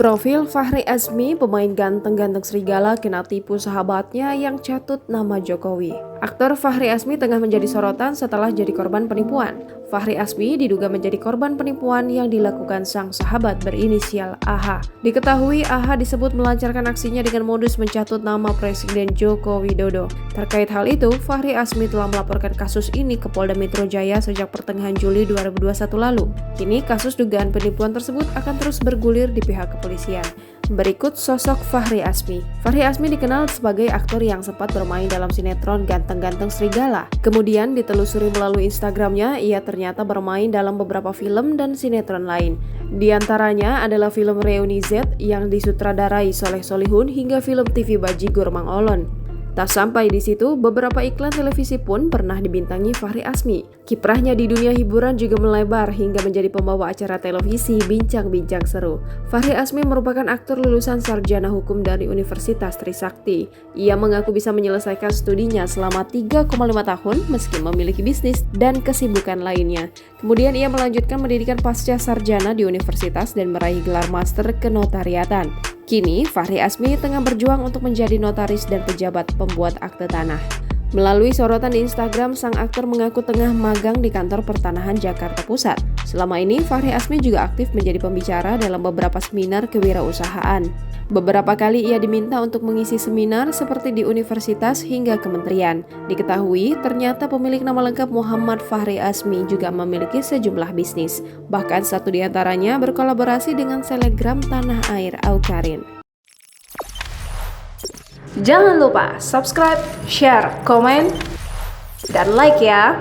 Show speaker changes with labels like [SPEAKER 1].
[SPEAKER 1] Profil Fahri Azmi, pemain ganteng-ganteng serigala, kena tipu sahabatnya yang catut nama Jokowi. Aktor Fahri Azmi tengah menjadi sorotan setelah jadi korban penipuan. Fahri Azmi diduga menjadi korban penipuan yang dilakukan sang sahabat berinisial AH. Diketahui AH disebut melancarkan aksinya dengan modus mencatut nama Presiden Joko Widodo. Terkait hal itu, Fahri Azmi telah melaporkan kasus ini ke Polda Metro Jaya sejak pertengahan Juli 2021 lalu. Kini kasus dugaan penipuan tersebut akan terus bergulir di pihak kepolisian. Berikut sosok Fahri Azmi. Fahri Azmi dikenal sebagai aktor yang sempat bermain dalam sinetron Ganteng-Ganteng Serigala. Kemudian ditelusuri melalui Instagramnya, ia ternyata bermain dalam beberapa film dan sinetron lain. Di antaranya adalah film Reuni Z yang disutradarai Soleh Solihun hingga film TV Bajigur Mang Olon. Tak sampai di situ, beberapa iklan televisi pun pernah dibintangi Fahri Azmi. Kiprahnya di dunia hiburan juga melebar hingga menjadi pembawa acara televisi Bincang-Bincang Seru. Fahri Azmi merupakan aktor lulusan sarjana hukum dari Universitas Trisakti. Ia mengaku bisa menyelesaikan studinya selama 3,5 tahun meski memiliki bisnis dan kesibukan lainnya. Kemudian ia melanjutkan pendidikan pasca sarjana di universitas dan meraih gelar master kenotariatan. Kini, Fahri Azmi tengah berjuang untuk menjadi notaris dan pejabat pembuat akte tanah. Melalui sorotan di Instagram, sang aktor mengaku tengah magang di kantor pertanahan Jakarta Pusat. Selama ini, Fahri Azmi juga aktif menjadi pembicara dalam beberapa seminar kewirausahaan. Beberapa kali ia diminta untuk mengisi seminar seperti di universitas hingga kementerian. Diketahui, ternyata pemilik nama lengkap Muhammad Fahri Azmi juga memiliki sejumlah bisnis. Bahkan satu di antaranya berkolaborasi dengan selebgram tanah air Awkarin. Jangan lupa subscribe, share, komen, dan like ya!